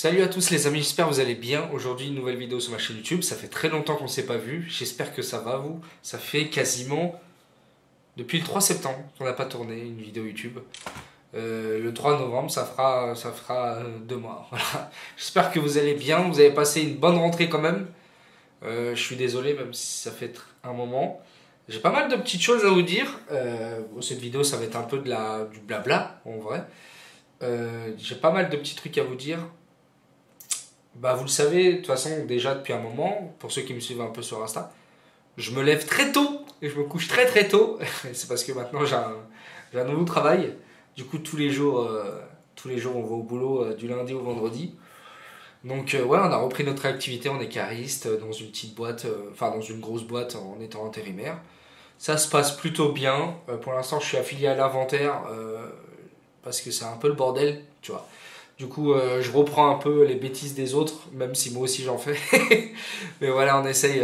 Salut à tous les amis, j'espère que vous allez bien. Aujourd'hui, une nouvelle vidéo sur ma chaîne YouTube. Ça fait très longtemps qu'on ne s'est pas vu. J'espère que ça va vous. Ça fait quasiment depuis le 3 septembre qu'on n'a pas tourné une vidéo YouTube. Le 3 novembre, ça fera 2 mois. Voilà. J'espère que vous allez bien. Vous avez passé une bonne rentrée quand même. Je suis désolé, même si ça fait un moment. J'ai pas mal de petites choses à vous dire. Cette vidéo, ça va être un peu du blabla, en vrai. J'ai pas mal de petits trucs à vous dire. Bah, vous le savez, de toute façon, déjà depuis un moment, pour ceux qui me suivent un peu sur Insta, je me lève très tôt et je me couche très très tôt. C'est parce que maintenant j'ai un nouveau travail. Du coup, tous les jours on va au boulot du lundi au vendredi. Donc, ouais, on a repris notre activité, on est cariste dans une petite boîte, enfin dans une grosse boîte en étant intérimaire. Ça se passe plutôt bien. Pour l'instant, je suis affilié à l'inventaire parce que c'est un peu le bordel, tu vois. Du coup, je reprends un peu les bêtises des autres, même si moi aussi j'en fais. Mais voilà, on essaye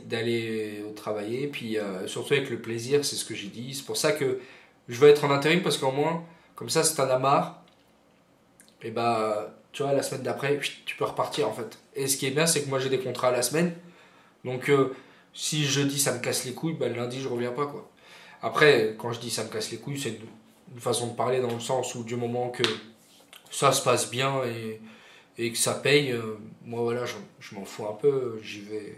d'aller au travail, puis surtout avec le plaisir, c'est ce que j'ai dit. C'est pour ça que je veux être en intérim, parce qu'au moins, comme ça, si t'en as marre, et bah, tu vois, la semaine d'après, tu peux repartir en fait. Et ce qui est bien, c'est que moi j'ai des contrats à la semaine. Donc, si jeudi ça me casse les couilles, bah, le lundi je reviens pas, quoi. Après, quand je dis ça me casse les couilles, c'est une façon de parler dans le sens où du moment que ça se passe bien et que ça paye, moi voilà, je m'en fous un peu, j'y vais.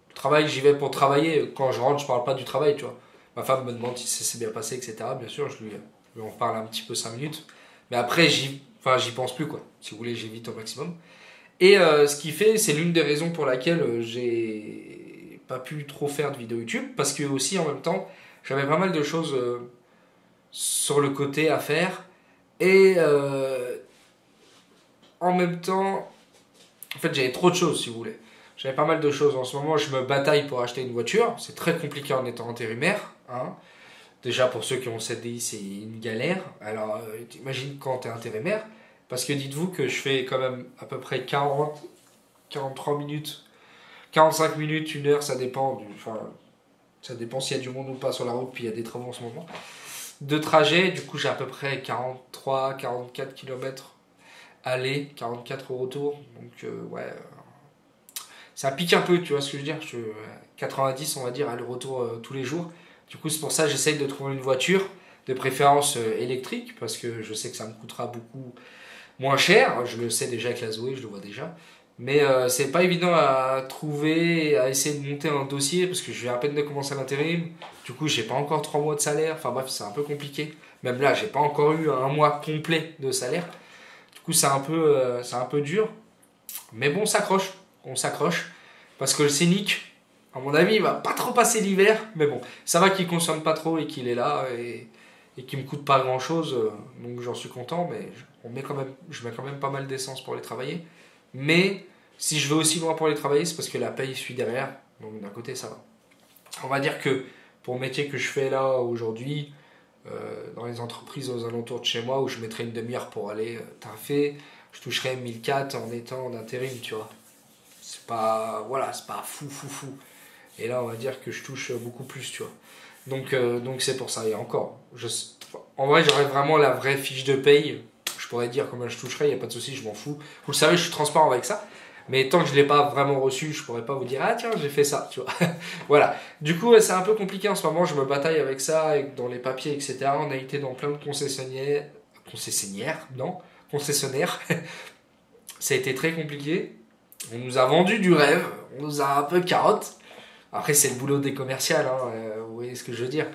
Le travail, j'y vais pour travailler. Quand je rentre, je parle pas du travail, tu vois. Ma femme me demande si ça s'est bien passé, etc. Bien sûr, je lui en parle un petit peu 5 minutes. Mais après, j'y pense plus, quoi. Si vous voulez, j'évite au maximum. Et ce qui fait, c'est l'une des raisons pour laquelle j'ai pas pu trop faire de vidéos YouTube. Parce que aussi, en même temps, j'avais pas mal de choses sur le côté à faire. Et en même temps, en fait, j'avais trop de choses, si vous voulez. J'avais pas mal de choses. En ce moment, je me bataille pour acheter une voiture. C'est très compliqué en étant intérimaire, hein. Déjà, pour ceux qui ont le CDI, c'est une galère. Alors, imagine quand tu es intérimaire. Parce que dites-vous que je fais quand même à peu près 43 minutes, 45 minutes, 1 heure, ça dépend enfin, ça dépend s'il y a du monde ou pas sur la route, puis il y a des travaux en ce moment. De trajet, du coup, j'ai à peu près 43, 44 km aller, 44 au retour. Donc, ouais, ça pique un peu, tu vois ce que je veux dire. 90, on va dire, aller-retour tous les jours. Du coup, c'est pour ça que j'essaye de trouver une voiture, de préférence électrique, parce que je sais que ça me coûtera beaucoup moins cher. Je le sais déjà avec la Zoé, je le vois déjà. Mais c'est pas évident à trouver, à essayer de monter un dossier, parce que je viens à peine de commencer l'intérim. Du coup, j'ai pas encore 3 mois de salaire. Enfin bref, c'est un peu compliqué. Même là, j'ai pas encore eu un mois complet de salaire. Du coup, c'est un peu dur. Mais bon, on s'accroche. Parce que le Scénic, à mon avis, il va pas trop passer l'hiver. Mais bon, ça va qu'il consomme pas trop et qu'il est là et qu'il me coûte pas grand chose. Donc j'en suis content, mais je mets quand même pas mal d'essence pour les travailler. Mais si je vais aussi loin pour les travailler, c'est parce que la paye suit derrière. Donc d'un côté, ça va. On va dire que pour le métier que je fais là aujourd'hui, dans les entreprises aux alentours de chez moi, où je mettrais une demi-heure pour aller taffer, je toucherais 1 400 en étant en intérim, tu vois. C'est pas, voilà, c'est pas fou, fou, fou. Et là, on va dire que je touche beaucoup plus, tu vois. Donc c'est pour ça. Et encore, en vrai, j'aurais vraiment la vraie fiche de paye. Je pourrais dire combien je toucherais, il n'y a pas de souci, je m'en fous. Vous le savez, je suis transparent avec ça. Mais tant que je ne l'ai pas vraiment reçu, je pourrais pas vous dire, ah tiens, j'ai fait ça, tu vois. Voilà. Du coup, c'est un peu compliqué en ce moment, je me bataille avec ça, dans les papiers, etc. On a été dans plein de concessionnaires. Ça a été très compliqué. On nous a vendu du rêve, on nous a un peu carotte. Après, c'est le boulot des commerciales, hein, vous voyez ce que je veux dire.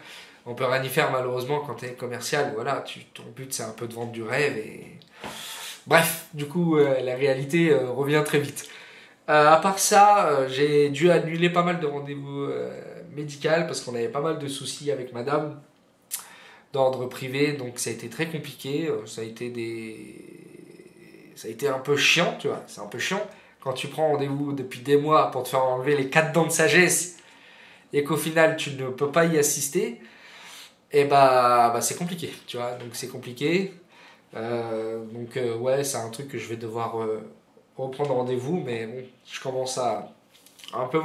On peut rien y faire malheureusement quand tu es commercial. Voilà, ton but c'est un peu de vendre du rêve et. Bref, du coup, la réalité revient très vite. À part ça, j'ai dû annuler pas mal de rendez-vous médicaux parce qu'on avait pas mal de soucis avec madame d'ordre privé, donc ça a été très compliqué. Ça a été un peu chiant, tu vois. C'est un peu chiant quand tu prends rendez-vous depuis des mois pour te faire enlever les 4 dents de sagesse et qu'au final tu ne peux pas y assister. Et bah c'est compliqué, tu vois. Donc c'est compliqué. Ouais, c'est un truc que je vais devoir reprendre rendez-vous, mais bon, je commence à un peu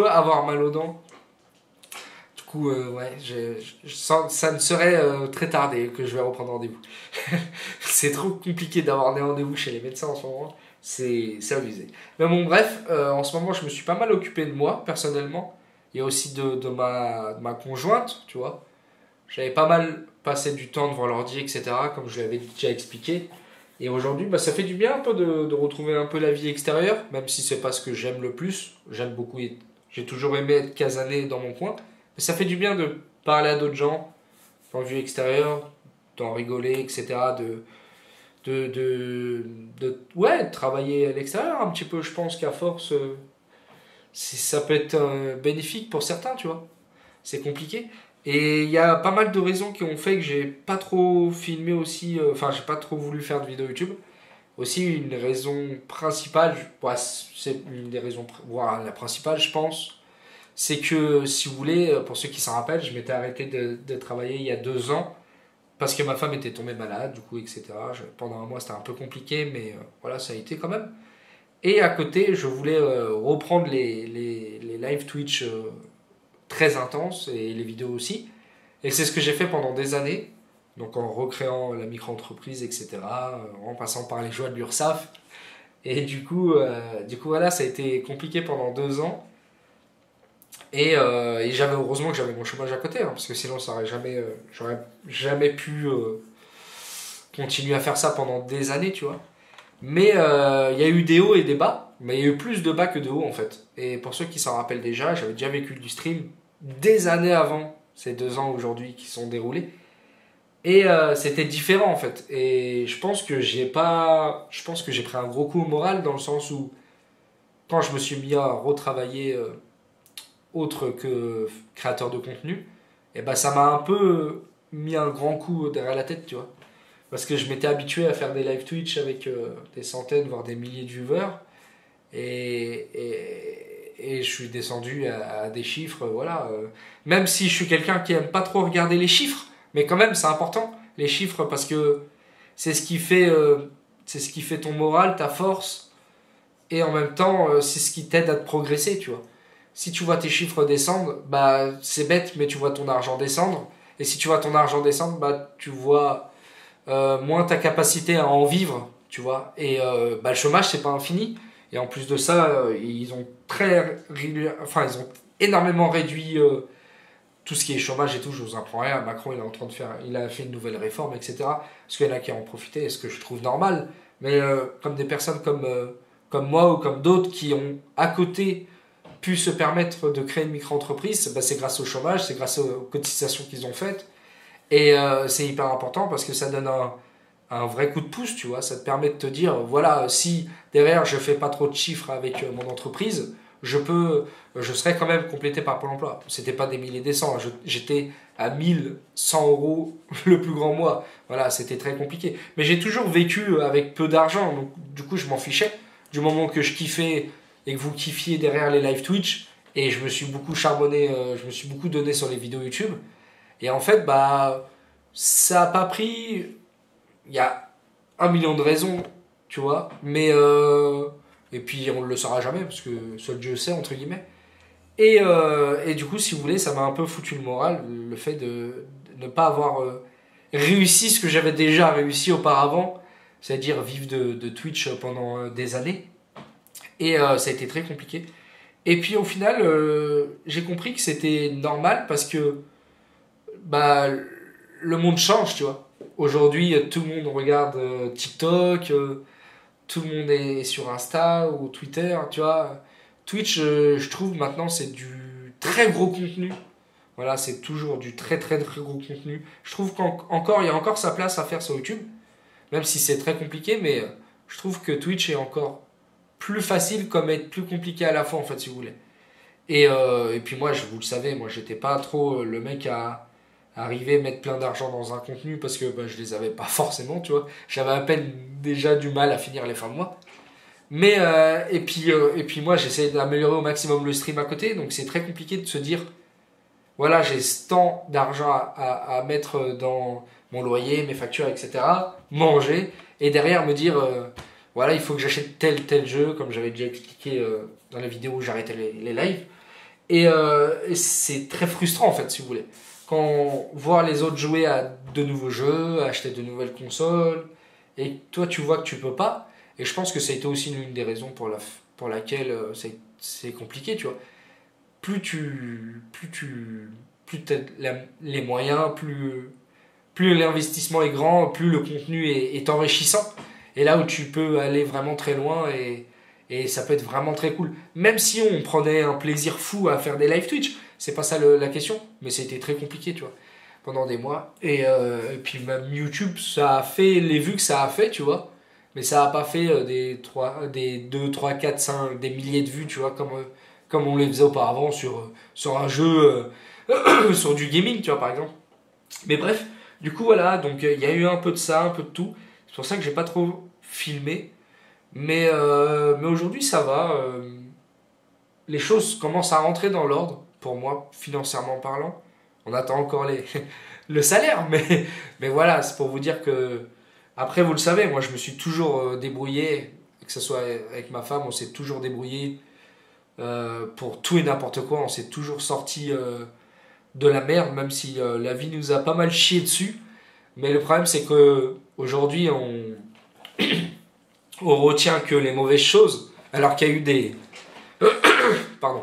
avoir mal aux dents. Du coup, ouais, je sens, ça ne serait très tardé que je vais reprendre rendez-vous. C'est trop compliqué d'avoir des rendez-vous chez les médecins en ce moment. C'est abusé. Mais bon, bref, en ce moment, je me suis pas mal occupé de moi, personnellement. Il y a aussi de ma conjointe, tu vois. J'avais pas mal passé du temps devant l'ordi, etc., comme je l'avais déjà expliqué. Et aujourd'hui, bah, ça fait du bien un peu de retrouver un peu la vie extérieure, même si c'est pas ce que j'aime le plus. J'aime beaucoup, j'ai toujours aimé être casané dans mon coin. Mais ça fait du bien de parler à d'autres gens, en vue extérieure, d'en rigoler, etc. Ouais, de travailler à l'extérieur un petit peu. Je pense qu'à force, ça peut être bénéfique pour certains, tu vois. C'est compliqué. Et il y a pas mal de raisons qui ont fait que j'ai pas trop filmé aussi, enfin j'ai pas trop voulu faire de vidéo YouTube. Aussi une raison principale, ouais, c'est une des raisons, voilà, la principale je pense, c'est que si vous voulez, pour ceux qui s'en rappellent, je m'étais arrêté de travailler il y a 2 ans parce que ma femme était tombée malade, du coup, etc. Pendant un mois c'était un peu compliqué, mais voilà, ça a été quand même. Et à côté, je voulais reprendre les live Twitch très intenses et les vidéos aussi. Et c'est ce que j'ai fait pendant des années, donc en recréant la micro-entreprise, etc., en passant par les joies de l'URSSAF. Et du coup, voilà, ça a été compliqué pendant 2 ans. Et j'avais heureusement que j'avais mon chômage à côté, hein, parce que sinon ça aurait jamais, j'aurais jamais pu continuer à faire ça pendant des années, tu vois. Mais il y a eu des hauts et des bas, mais il y a eu plus de bas que de hauts en fait. Et pour ceux qui s'en rappellent déjà, j'avais déjà vécu du stream des années avant ces 2 ans aujourd'hui qui sont déroulés. Et c'était différent en fait. Et je pense que je pense que j'ai pris un gros coup au moral dans le sens où quand je me suis mis à retravailler autre que créateur de contenu, et ben ça m'a un peu mis un grand coup derrière la tête, tu vois. Parce que je m'étais habitué à faire des live Twitch avec des centaines, voire des milliers de viewers. Et je suis descendu à des chiffres, voilà. Même si je suis quelqu'un qui aime pas trop regarder les chiffres, mais quand même c'est important, les chiffres, parce que c'est ce qui fait ton moral, ta force, et en même temps, c'est ce qui t'aide à te progresser, tu vois. Si tu vois tes chiffres descendre, bah c'est bête, mais tu vois ton argent descendre. Et si tu vois ton argent descendre, bah tu vois moins ta capacité à en vivre, tu vois. Et bah, le chômage, c'est pas infini. Et en plus de ça, ils ont ils ont énormément réduit tout ce qui est chômage et tout. Je vous apprends rien. Macron, il a fait une nouvelle réforme, etc. Parce qu'il y en a qui en ont profité, ce que je trouve normal. Mais comme des personnes comme moi ou comme d'autres qui ont à côté pu se permettre de créer une micro-entreprise, bah, c'est grâce au chômage, c'est grâce aux cotisations qu'ils ont faites. Et c'est hyper important parce que ça donne un vrai coup de pouce, tu vois. Ça te permet de te dire, voilà, si derrière je fais pas trop de chiffres avec mon entreprise, je serai quand même complété par Pôle emploi. C'était pas des milliers et des cents, j'étais à 1 100 € le plus grand mois. Voilà, c'était très compliqué. Mais j'ai toujours vécu avec peu d'argent, donc du coup je m'en fichais. Du moment que je kiffais et que vous kiffiez derrière les live Twitch, et je me suis beaucoup charbonné, je me suis beaucoup donné sur les vidéos YouTube. Et en fait, bah, ça a pas pris. Il y a 1 million de raisons, tu vois. Mais. Et puis, on ne le saura jamais, parce que seul Dieu sait, entre guillemets. Et du coup, si vous voulez, ça m'a un peu foutu le moral, le fait de ne pas avoir réussi ce que j'avais déjà réussi auparavant, c'est-à-dire vivre de Twitch pendant des années. Et ça a été très compliqué. Et puis, au final, j'ai compris que c'était normal, parce que bah, le monde change, tu vois. Aujourd'hui, tout le monde regarde TikTok, tout le monde est sur Insta ou Twitter, tu vois. Twitch, je trouve maintenant, c'est du très gros contenu. Voilà, c'est toujours du très très très gros contenu. Je trouve il y a encore sa place à faire sur YouTube, même si c'est très compliqué, mais je trouve que Twitch est encore plus facile comme être plus compliqué à la fois, en fait, si vous voulez. Et puis moi, vous le savez, moi, j'étais pas trop le mec à arriver à mettre plein d'argent dans un contenu parce que bah, je les avais pas forcément, tu vois. J'avais à peine déjà du mal à finir les fins de mois. Mais et puis moi j'essaie d'améliorer au maximum le stream à côté, donc c'est très compliqué de se dire voilà, j'ai tant d'argent à mettre dans mon loyer, mes factures, etc. Manger, et derrière me dire voilà, il faut que j'achète tel jeu, comme j'avais déjà expliqué dans la vidéo où j'arrêtais les lives. Et c'est très frustrant en fait, si vous voulez. Quand voir les autres jouer à de nouveaux jeux, acheter de nouvelles consoles, et toi tu vois que tu peux pas. Et je pense que ça a été aussi l'une des raisons pour laquelle c'est compliqué, tu vois. Plus tu as les moyens, plus l'investissement est grand, plus le contenu est enrichissant. Et là où tu peux aller vraiment très loin et ça peut être vraiment très cool. Même si on prenait un plaisir fou à faire des live Twitch, c'est pas ça la question, mais c'était très compliqué, tu vois, pendant des mois. Et puis même YouTube, ça a fait les vues que ça a fait, tu vois, mais ça a pas fait des 2, 3, 4, 5, des milliers de vues, tu vois, comme on les faisait auparavant sur un jeu, sur du gaming, tu vois, par exemple. Mais bref, du coup, voilà, donc il y a eu un peu de ça, un peu de tout. C'est pour ça que j'ai pas trop filmé. Mais aujourd'hui, ça va. Les choses commencent à rentrer dans l'ordre, pour moi, financièrement parlant. On attend encore le salaire, mais voilà, c'est pour vous dire que... Après, vous le savez, moi, je me suis toujours débrouillé, que ce soit avec ma femme, on s'est toujours débrouillé pour tout et n'importe quoi. On s'est toujours sorti de la merde, même si la vie nous a pas mal chié dessus. Mais le problème, c'est que aujourd'hui, on retient que les mauvaises choses, alors qu'il y a eu pardon,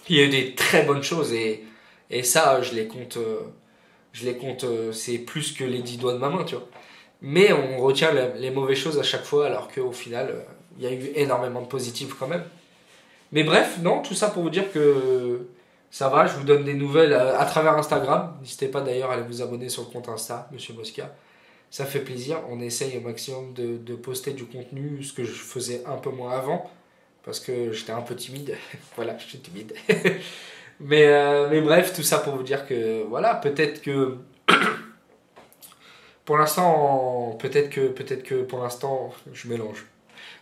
il y a eu des très bonnes choses et ça, je les compte, c'est plus que les 10 doigts de ma main, tu vois. Mais on retient les mauvaises choses à chaque fois, alors qu'au final, il y a eu énormément de positifs quand même. Mais bref, non, tout ça pour vous dire que ça va, je vous donne des nouvelles à travers Instagram. N'hésitez pas d'ailleurs à aller vous abonner sur le compte Insta, Monsieur Mosca. Ça fait plaisir, on essaye au maximum de poster du contenu, ce que je faisais un peu moins avant, parce que j'étais un peu timide. Voilà, je suis timide. Mais bref, tout ça pour vous dire que voilà, peut-être que pour l'instant, peut-être que pour l'instant, je mélange.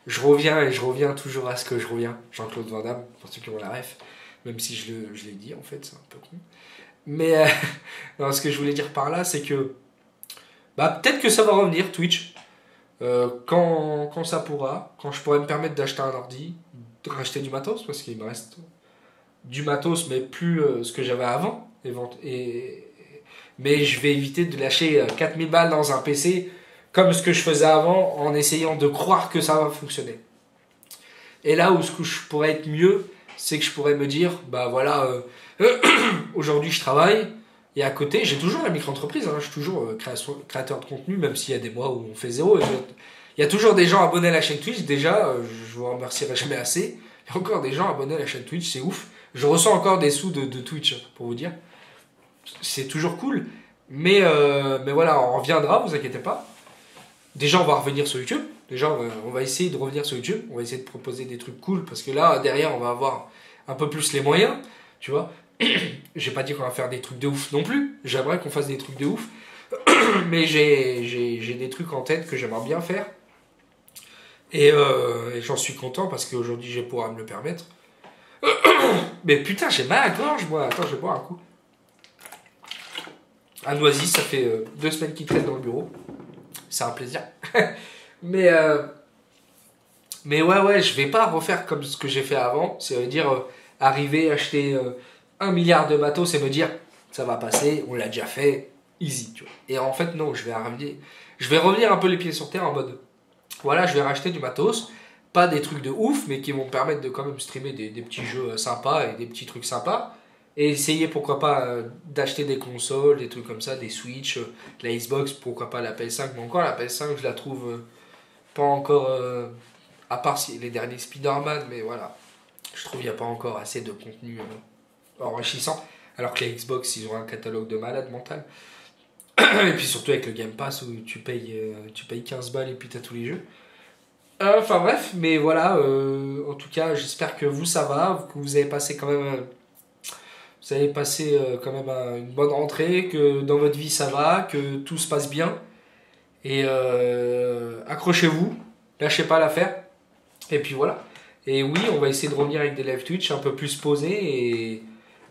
Je reviens et je reviens toujours à ce que je reviens. Jean-Claude Van Damme, pour ceux qui ont la ref, même si je l'ai dit en fait, c'est un peu con. Mais non, ce que je voulais dire par là, c'est que bah, peut-être que ça va revenir, Twitch, quand ça pourra, quand je pourrai me permettre d'acheter un ordi, de racheter du matos, parce qu'il me reste du matos, mais plus ce que j'avais avant. Mais je vais éviter de lâcher 4000 balles dans un PC, comme ce que je faisais avant, en essayant de croire que ça va fonctionner. Et là où ce que je pourrais être mieux, c'est que je pourrais me dire, bah voilà, aujourd'hui je travaille, et à côté, j'ai toujours la micro-entreprise, hein, je suis toujours créateur de contenu, même s'il y a des mois où on fait zéro. Il y a toujours des gens abonnés à la chaîne Twitch, déjà, je vous remercierai jamais assez. Il y a encore des gens abonnés à la chaîne Twitch, c'est ouf. Je ressens encore des sous de Twitch, pour vous dire. C'est toujours cool. Mais voilà, on reviendra, vous inquiétez pas. Déjà, on va revenir sur YouTube. Déjà, on va essayer de revenir sur YouTube. On va essayer de proposer des trucs cool, parce que là, derrière, on va avoir un peu plus les moyens, tu vois. J'ai pas dit qu'on va faire des trucs de ouf non plus. J'aimerais qu'on fasse des trucs de ouf. Mais j'ai des trucs en tête que j'aimerais bien faire. Et j'en suis content parce qu'aujourd'hui, je vais pouvoir me le permettre. Mais putain, j'ai mal à la gorge, moi. Attends, je vais boire un coup. Un Noisy, ça fait 2 semaines qu'il traîne dans le bureau. C'est un plaisir. mais ouais, je vais pas refaire comme ce que j'ai fait avant. C'est-à-dire arriver, acheter 1 milliard de matos et me dire ça va passer, on l'a déjà fait, easy. Tu vois. Et en fait, non, je vais revenir un peu les pieds sur terre en mode voilà, je vais racheter du matos. Pas des trucs de ouf, mais qui vont me permettre de quand même streamer des petits jeux sympas et des petits trucs sympas. Et essayer, pourquoi pas, d'acheter des consoles, des trucs comme ça, des Switch, la Xbox, pourquoi pas la PS5. Mais encore, la PS5, je la trouve pas encore... à part si les derniers Spider-Man, mais voilà. Je trouve qu'il n'y a pas encore assez de contenu enrichissant. Alors que la Xbox, ils ont un catalogue de malade mental. Et puis surtout avec le Game Pass où tu payes 15 balles et puis t'as tous les jeux. Enfin bref, mais voilà, en tout cas, j'espère que vous, ça va, que vous avez passé quand même... Vous avez passé quand même une bonne rentrée, que dans votre vie ça va, que tout se passe bien. Et accrochez-vous, lâchez pas l'affaire. Et puis voilà. Et oui, on va essayer de revenir avec des live Twitch un peu plus posés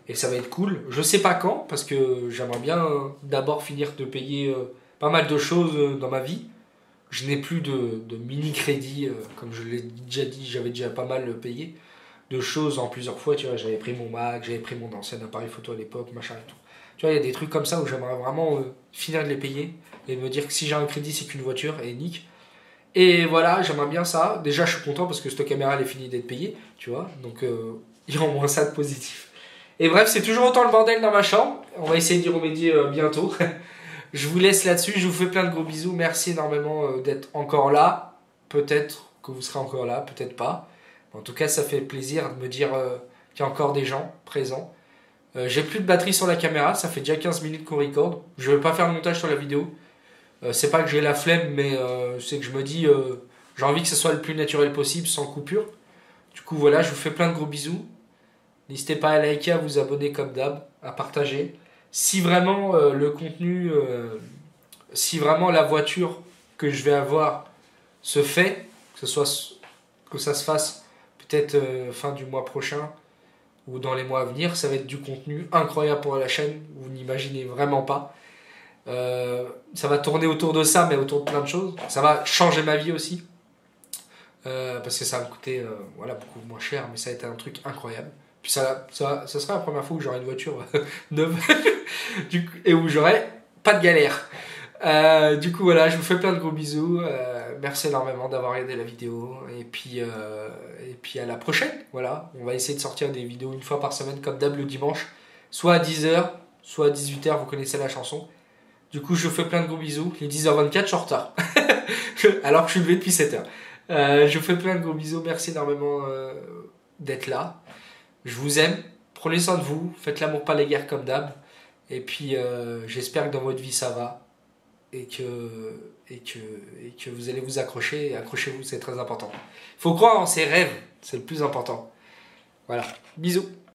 et ça va être cool. Je sais pas quand, parce que j'aimerais bien d'abord finir de payer pas mal de choses dans ma vie. Je n'ai plus de mini-crédit, comme je l'ai déjà dit, j'avais déjà pas mal payé. de choses en plusieurs fois, tu vois, j'avais pris mon Mac, j'avais pris mon ancien appareil photo à l'époque, machin et tout. Tu vois, il y a des trucs comme ça où j'aimerais vraiment finir de les payer et me dire que si j'ai un crédit, c'est qu'une voiture et nique. Et voilà, j'aimerais bien ça. Déjà, je suis content parce que cette caméra, elle est finie d'être payée, tu vois, donc il y a au moins ça de positif. Et bref, c'est toujours autant le bordel dans ma chambre. On va essayer d'y remédier bientôt. Je vous laisse là-dessus, je vous fais plein de gros bisous. Merci énormément d'être encore là. Peut-être que vous serez encore là, peut-être pas. En tout cas, ça fait plaisir de me dire qu'il y a encore des gens présents. J'ai plus de batterie sur la caméra, ça fait déjà 15 minutes qu'on record. Je vais pas faire le montage sur la vidéo. C'est pas que j'ai la flemme, mais c'est que je me dis j'ai envie que ce soit le plus naturel possible, sans coupure. Du coup, voilà, je vous fais plein de gros bisous. N'hésitez pas à liker, à vous abonner comme d'hab, à partager. Si vraiment le contenu, si vraiment la voiture que je vais avoir se fait, que ça se fasse peut-être fin du mois prochain ou dans les mois à venir, ça va être du contenu incroyable pour la chaîne, vous n'imaginez vraiment pas. Ça va tourner autour de ça, mais autour de plein de choses. Ça va changer ma vie aussi, parce que ça va me coûter voilà, beaucoup moins cher, mais ça a été un truc incroyable. Puis ça sera la première fois où j'aurai une voiture neuve et où j'aurai pas de galère. Du coup voilà, je vous fais plein de gros bisous. Merci énormément d'avoir regardé la vidéo. Et puis à la prochaine. Voilà, on va essayer de sortir des vidéos une fois par semaine comme d'hab le dimanche. Soit à 10h, soit à 18h, vous connaissez la chanson. Du coup je vous fais plein de gros bisous. Les 10h24, je suis en retard. Alors que je suis levé depuis 7h. Je vous fais plein de gros bisous. Merci énormément d'être là. Je vous aime, prenez soin de vous, faites l'amour pas les guerres comme d'hab. Et puis j'espère que dans votre vie ça va et que vous allez vous accrocher. Accrochez-vous, c'est très important. Il faut croire en ses rêves, c'est le plus important. Voilà, bisous.